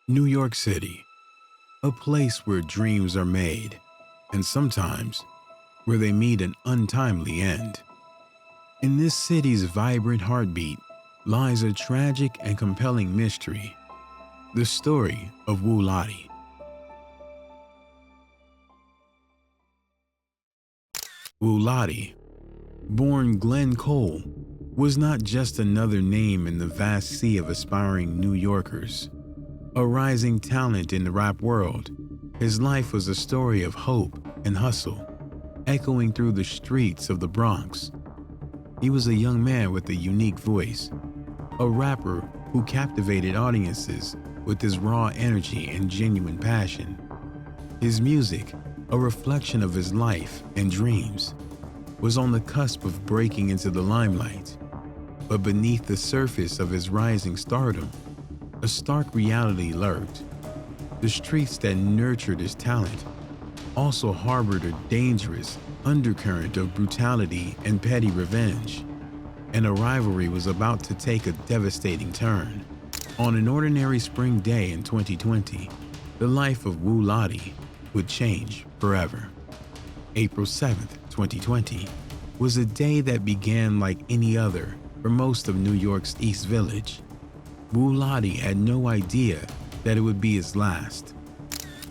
New York City, a place where dreams are made, and sometimes where they meet an untimely end. In this city's vibrant heartbeat lies a tragic and compelling mystery, the story of Lotti. Lotti, born Glenn Cole, was not just another name in the vast sea of aspiring New Yorkers. A rising talent in the rap world, his life was a story of hope and hustle, echoing through the streets of the Bronx. He was a young man with a unique voice, a rapper who captivated audiences with his raw energy and genuine passion. His music, a reflection of his life and dreams, was on the cusp of breaking into the limelight. But beneath the surface of his rising stardom, a stark reality lurked. The streets that nurtured his talent also harbored a dangerous undercurrent of brutality and petty revenge, and a rivalry was about to take a devastating turn. On an ordinary spring day in 2020, the life of Lotti would change forever. April 7th, 2020, was a day that began like any other for most of New York's East Village. Lotti had no idea that it would be his last.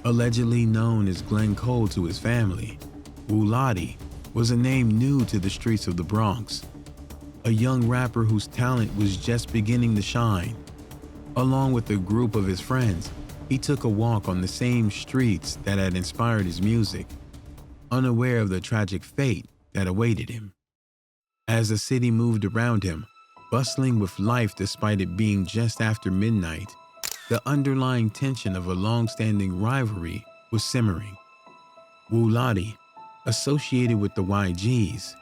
Allegedly known as Glenn Cole to his family, Lotti was a name new to the streets of the Bronx, a young rapper whose talent was just beginning to shine. Along with a group of his friends, he took a walk on the same streets that had inspired his music, unaware of the tragic fate that awaited him. As the city moved around him, bustling with life despite it being just after midnight, the underlying tension of a long-standing rivalry was simmering. Lotti, associated with the YGs,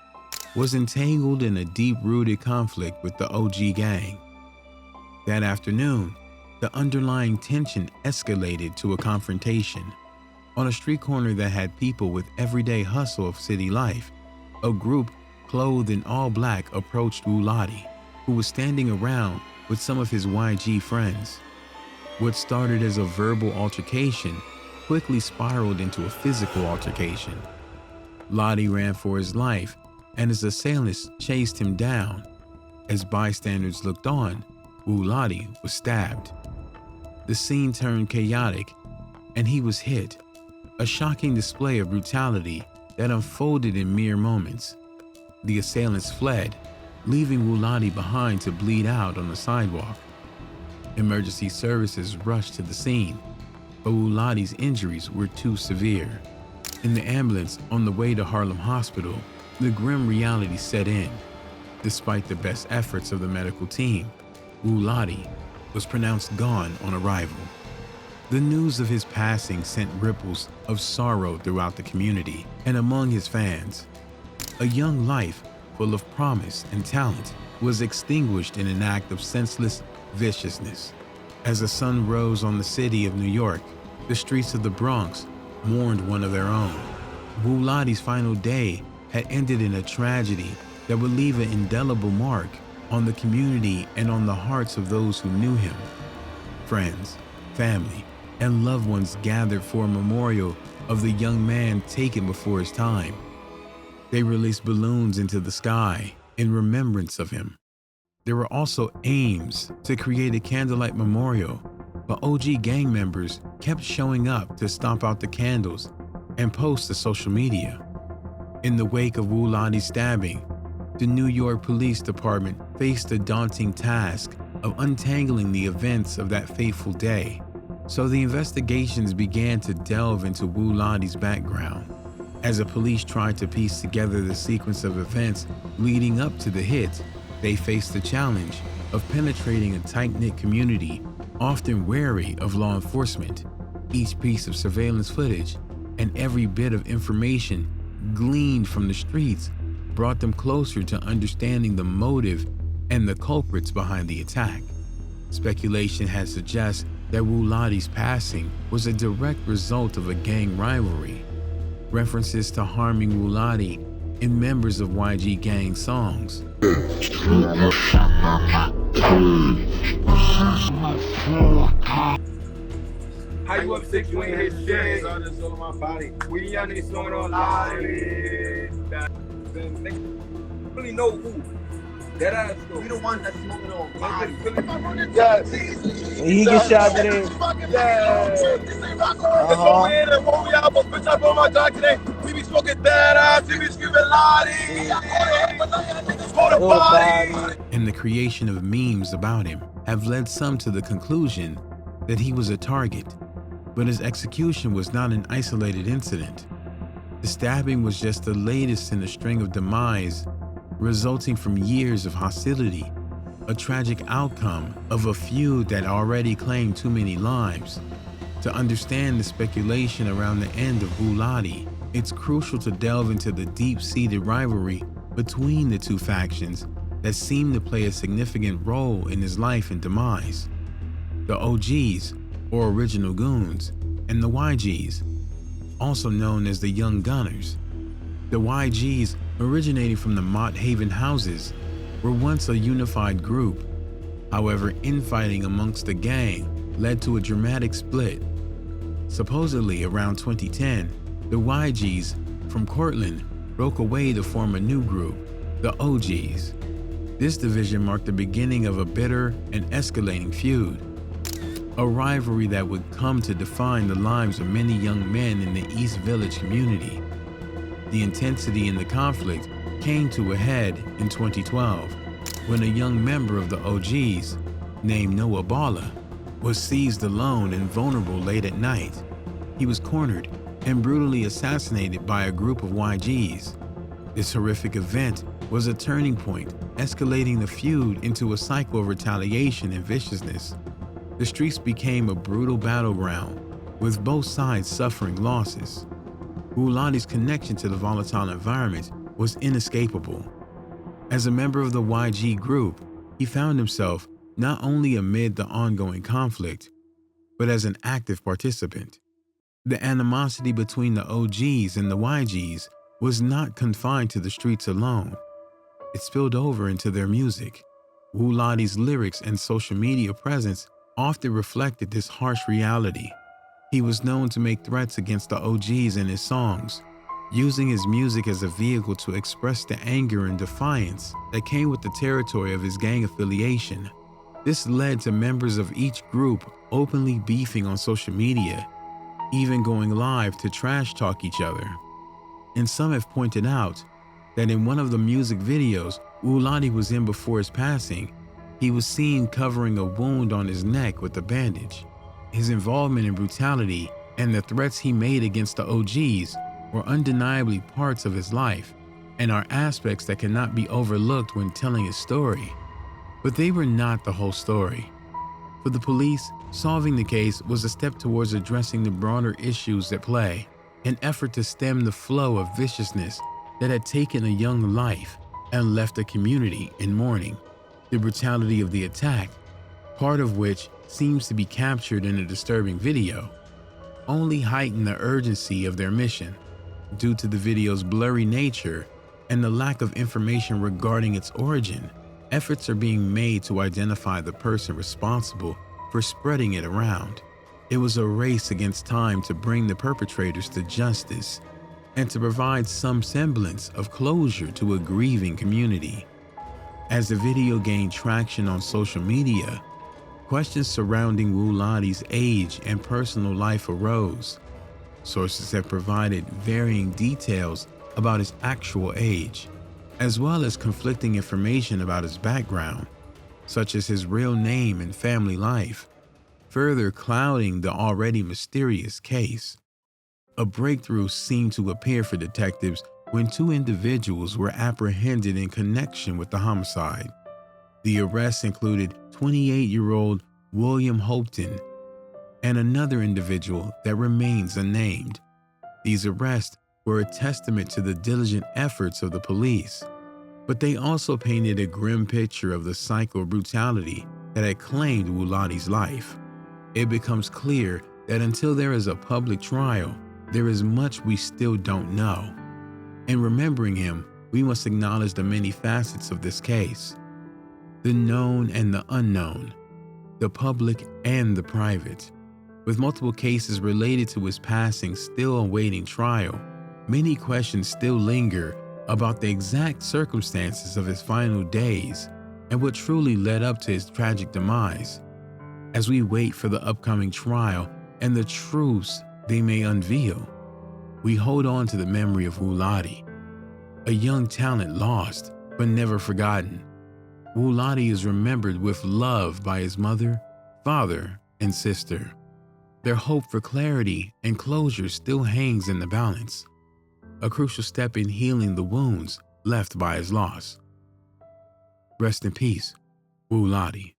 was entangled in a deep-rooted conflict with the OG gang. That afternoon, the underlying tension escalated to a confrontation. On a street corner that had people with everyday hustle of city life, a group clothed in all black approached Lotti, who was standing around with some of his YG friends. What started as a verbal altercation quickly spiraled into a physical altercation. Lotti ran for his life, and his assailants chased him down. As bystanders looked on, Lotti was stabbed. The scene turned chaotic, and he was hit, a shocking display of brutality that unfolded in mere moments. The assailants fled, leaving Lotti behind to bleed out on the sidewalk. Emergency services rushed to the scene, but Lotti's injuries were too severe. In the ambulance on the way to Harlem Hospital, the grim reality set in. Despite the best efforts of the medical team, Lotti was pronounced gone on arrival. The news of his passing sent ripples of sorrow throughout the community and among his fans. A young life full of promise and talent was extinguished in an act of senseless viciousness. As the sun rose on the city of New York, the streets of the Bronx mourned one of their own. Lotti's final day had ended in a tragedy that would leave an indelible mark on the community and on the hearts of those who knew him. Friends, family, and loved ones gathered for a memorial of the young man taken before his time. They released balloons into the sky in remembrance of him. There were also aims to create a candlelight memorial, but OG gang members kept showing up to stomp out the candles and post to social media. In the wake of Lotti's stabbing, the New York Police Department faced the daunting task of untangling the events of that fateful day. So the investigations began to delve into Lotti's background. As the police tried to piece together the sequence of events leading up to the hit, they faced the challenge of penetrating a tight-knit community, often wary of law enforcement. Each piece of surveillance footage and every bit of information gleaned from the streets brought them closer to understanding the motive and the culprits behind the attack. Speculation had suggested that Lotti's passing was a direct result of a gang rivalry. References to harming Lotti in members of YG gang songs How you up 6 you ain't hit shit? All on my body. We young niggas smoking on Lotti. Really know who. That ass though. We the ones that smoking on Lotti. Yes. He get shot today. When we out, bitch, I on my dog today. We be smoking that ass. We be screaming Lotti. And the creation of memes about him have led some to the conclusion that he was a target. But his execution was not an isolated incident. The stabbing was just the latest in a string of demise resulting from years of hostility, a tragic outcome of a feud that already claimed too many lives. To understand the speculation around the end of Lotti, it's crucial to delve into the deep-seated rivalry between the two factions that seem to play a significant role in his life and demise. The OGs, or original goons, and the YGs, also known as the Young Gunners. The YGs, originating from the Mott Haven houses, were once a unified group. However, infighting amongst the gang led to a dramatic split. Supposedly around 2010, the YGs from Cortland broke away to form a new group, the OGs. This division marked the beginning of a bitter and escalating feud, a rivalry that would come to define the lives of many young men in the East Village community. The intensity in the conflict came to a head in 2012 when a young member of the OGs, named Noah Balla, was seized alone and vulnerable late at night. He was cornered and brutally assassinated by a group of YGs. This horrific event was a turning point, escalating the feud into a cycle of retaliation and viciousness. The streets became a brutal battleground, with both sides suffering losses. Lotti's connection to the volatile environment was inescapable. As a member of the YG group, he found himself not only amid the ongoing conflict, but as an active participant. The animosity between the OGs and the YGs was not confined to the streets alone. It spilled over into their music. Lotti's lyrics and social media presence often reflected this harsh reality. He was known to make threats against the OGs in his songs, using his music as a vehicle to express the anger and defiance that came with the territory of his gang affiliation. This led to members of each group openly beefing on social media, even going live to trash talk each other. And some have pointed out that in one of the music videos Lotti was in before his passing, he was seen covering a wound on his neck with a bandage. His involvement in brutality and the threats he made against the OGs were undeniably parts of his life and are aspects that cannot be overlooked when telling his story. But they were not the whole story. For the police, solving the case was a step towards addressing the broader issues at play, an effort to stem the flow of viciousness that had taken a young life and left a community in mourning. The brutality of the attack, part of which seems to be captured in a disturbing video, only heightened the urgency of their mission. Due to the video's blurry nature and the lack of information regarding its origin, efforts are being made to identify the person responsible for spreading it around. It was a race against time to bring the perpetrators to justice and to provide some semblance of closure to a grieving community. As the video gained traction on social media, questions surrounding Lotti's age and personal life arose. Sources have provided varying details about his actual age, as well as conflicting information about his background, such as his real name and family life, further clouding the already mysterious case. A breakthrough seemed to appear for detectives when two individuals were apprehended in connection with the homicide. The arrests included 28-year-old William Hopton and another individual that remains unnamed. These arrests were a testament to the diligent efforts of the police, but they also painted a grim picture of the cycle of brutality that had claimed Lotti's life. It becomes clear that until there is a public trial, there is much we still don't know. In remembering him, we must acknowledge the many facets of this case: the known and the unknown, the public and the private. With multiple cases related to his passing still awaiting trial, many questions still linger about the exact circumstances of his final days and what truly led up to his tragic demise. As we wait for the upcoming trial and the truths they may unveil, we hold on to the memory of Lotti, a young talent lost but never forgotten. Lotti is remembered with love by his mother, father, and sister. Their hope for clarity and closure still hangs in the balance, a crucial step in healing the wounds left by his loss. Rest in peace, Lotti.